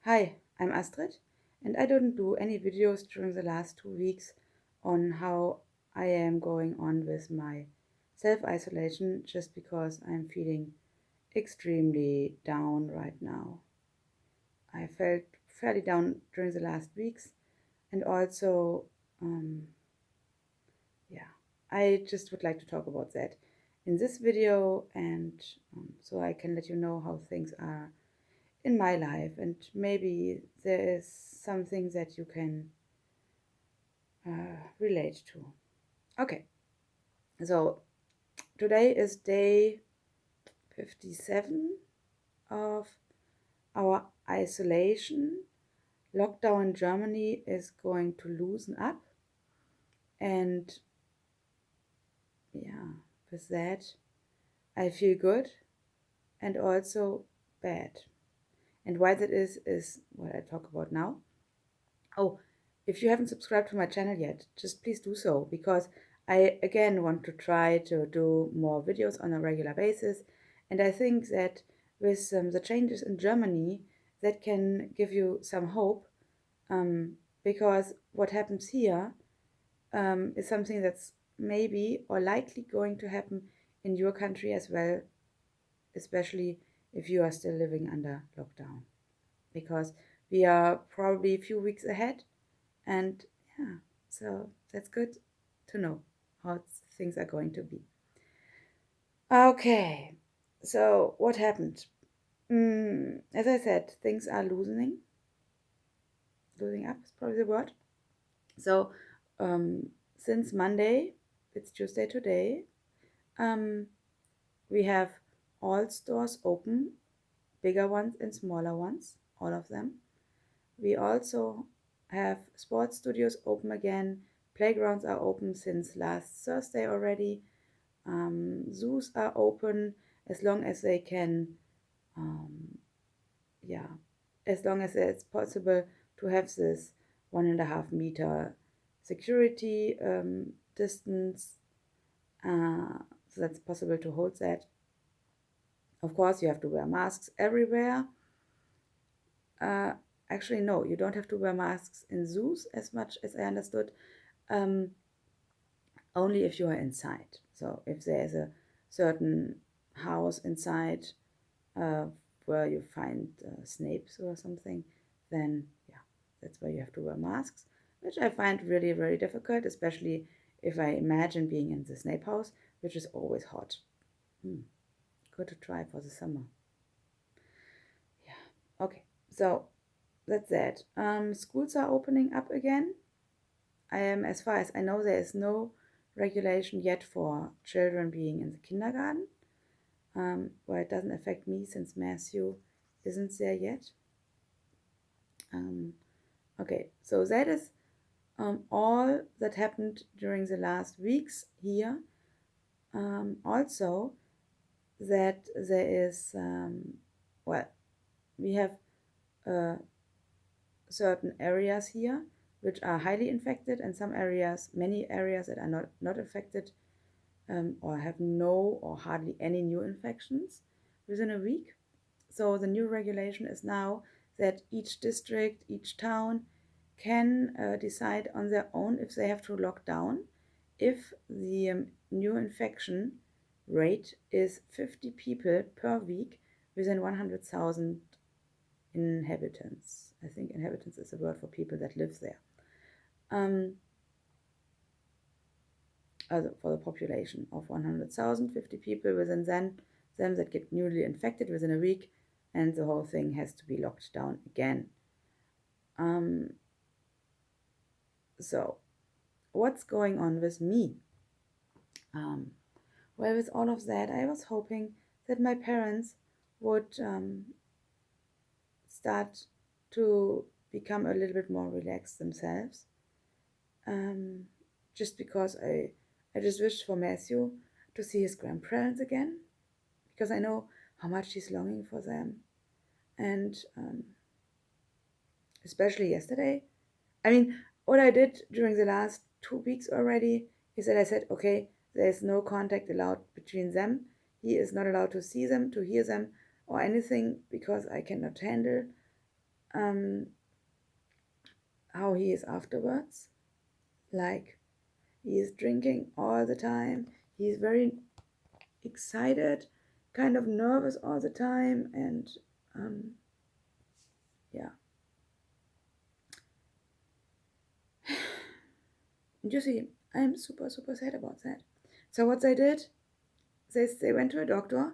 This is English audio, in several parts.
Hi, I'm Astrid, and I didn't do any videos during the last 2 weeks on how I am going on with my self-isolation just because I'm feeling extremely down right now. I felt fairly down during the last weeks, and also, um, yeah, I just would like to talk about that in this video, and so I can let you know how things are in my life, and maybe there is something that you can relate to. Okay, so today is day 57 of our isolation. Lockdown in Germany is going to loosen up, and yeah, with that, I feel good and also bad. And why that is what I talk about now. Oh, if you haven't subscribed to my channel yet, just please do so because I again want to try to do more videos on a regular basis. And I think that with the changes in Germany, that can give you some hope because what happens here is something that's maybe or likely going to happen in your country as well, especially if you are still living under lockdown because we are probably a few weeks ahead. And yeah, so that's good to know how things are going to be. Okay, so what happened? As I said, things are losing up is probably the word. So since Monday, it's Tuesday today, um, we have all stores open, bigger ones and smaller ones, all of them. We also have sports studios open again. Playgrounds are open since last Thursday already. Zoos are open as long as they can, um, yeah, as long as it's possible to have this 1.5 meter security distance. So that's possible to hold that. Of course, you have to wear masks everywhere. Uh, Actually, no, you don't have to wear masks in zoos as much as I understood. Um, Only if you are inside. So if there is a certain house inside uh, where you find snakes or something, then yeah, that's where you have to wear masks, which I find really very difficult, especially if I imagine being in the snape house, which is always hot. Hmm. Good to try for the summer. Yeah. Okay. So that's that. Schools are opening up again. As far as I know, there is no regulation yet for children being in the kindergarten. Well, it doesn't affect me since Matthew isn't there yet. Um, okay, so that is all that happened during the last weeks here. Also, that there is, well, we have uh, certain areas here which are highly infected, and some areas, many areas that are not affected or have no or hardly any new infections within a week. So the new regulation is now that each district, each town can decide on their own if they have to lock down if the new infection rate is 50 people per week within 100,000 inhabitants. I think inhabitants is a word for people that live there. Um, for the population of 100,000, 50 people within them that get newly infected within a week, and the whole thing has to be locked down again. Um, so, what's going on with me? Well, with all of that, I was hoping that my parents would start to become a little bit more relaxed themselves. Um, just because I just wished for Matthew to see his grandparents again, because I know how much he's longing for them. And especially yesterday, I mean, what I did during the last 2 weeks already is that I said, okay, there's no contact allowed between them. He is not allowed to see them, to hear them, or anything because I cannot handle um, how he is afterwards. Like, he is drinking all the time. He's very excited, kind of nervous all the time, and yeah. You see, I'm super, super sad about that. So what they did, they went to a doctor.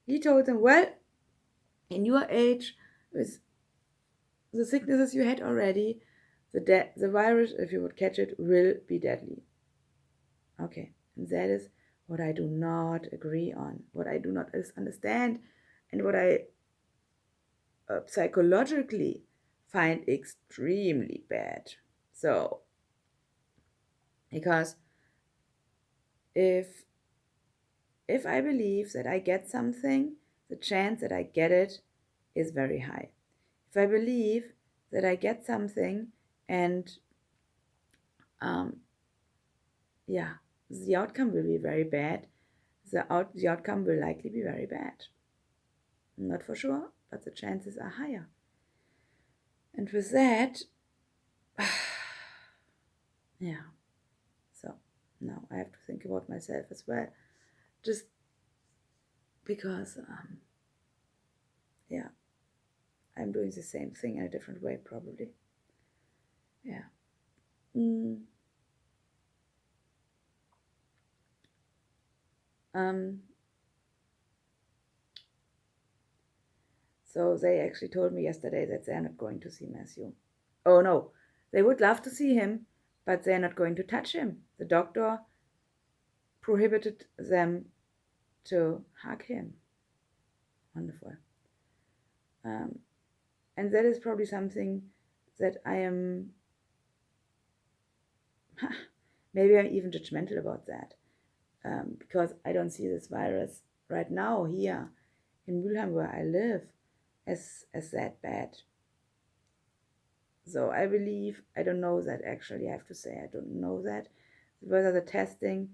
He told them, well, in your age, with the sicknesses you had already, the virus, if you would catch it, will be deadly. Okay, and that is what I do not agree on, what I do not understand, and what I psychologically find extremely bad. So, because if if I believe that I get something, the chance that I get it is very high. If I believe that I get something and um, yeah, the outcome will be very bad, the outcome will likely be very bad. Not for sure, but the chances are higher. And with that, yeah, so now I have to think about myself as well. Just because, yeah, I'm doing the same thing in a different way, probably. Yeah. Mm. Um, so they actually told me yesterday that they're not going to see Matthew. Oh no, they would love to see him, but they're not going to touch him. The doctor prohibited them to hug him. Wonderful. Um, and that is probably something that I am, maybe I'm even judgmental about that, because I don't see this virus right now here in Mülheim where I live as that bad. So I believe, I don't know that actually, I have to say, I don't know that, whether the testing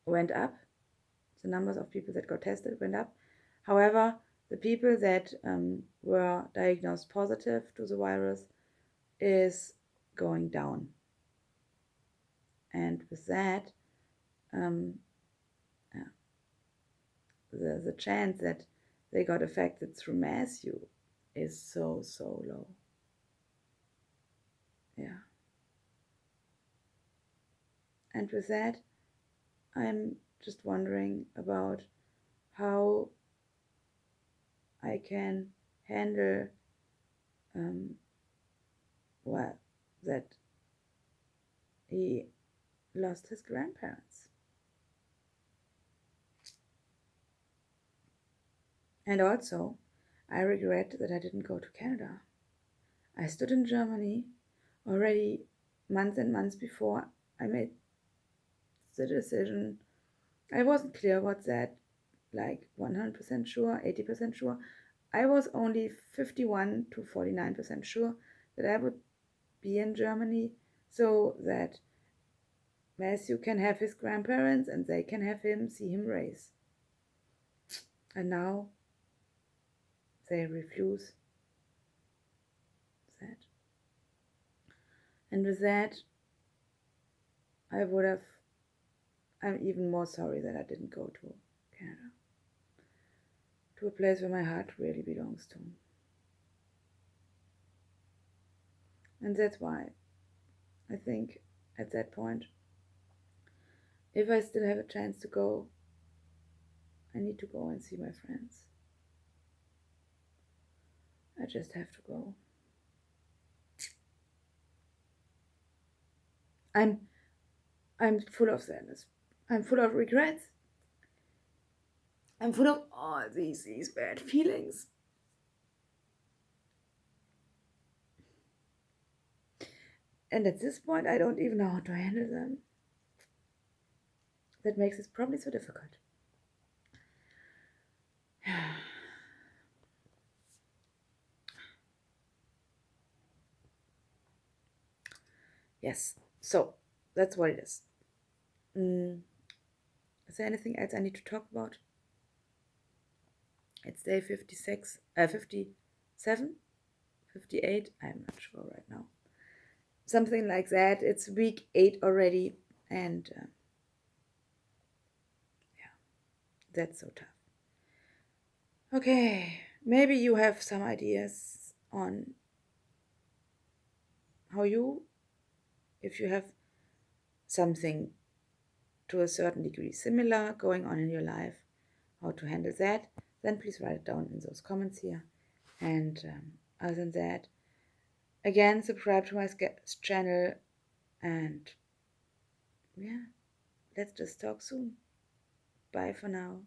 went up, the numbers of people that got tested went up. However, the people that were diagnosed positive to the virus is going down. And with that, yeah, the chance that they got affected through Matthew is so, so low. Yeah. And with that, I'm just wondering about how I can handle, well, that he lost his grandparents. And also, I regret that I didn't go to Canada. I stood in Germany already months and months before I made the decision. I wasn't clear about that, like 100% sure, 80% sure. I was only 51 to 49% sure that I would be in Germany so that Matthew can have his grandparents and they can have him, see him raise. And now they refuse that. And with that, I'm even more sorry that I didn't go to Canada, to a place where my heart really belongs to. And that's why I think at that point, if I still have a chance to go, I need to go and see my friends. I just have to go. I'm I'm full of sadness. I'm full of regrets. I'm full of all these bad feelings. And at this point, I don't even know how to handle them. That makes it probably so difficult. Yes, so that's what it is. Is there anything else I need to talk about? It's day 56, 50. 58, I'm not sure right now. Something like that. It's week 8 already, and yeah, that's so tough. Okay, maybe you have some ideas on how you, if you have something to a certain degree similar going on in your life, how to handle that, then please write it down in those comments here. And other than that, again, subscribe to my channel, and yeah, let's just talk soon. Bye for now.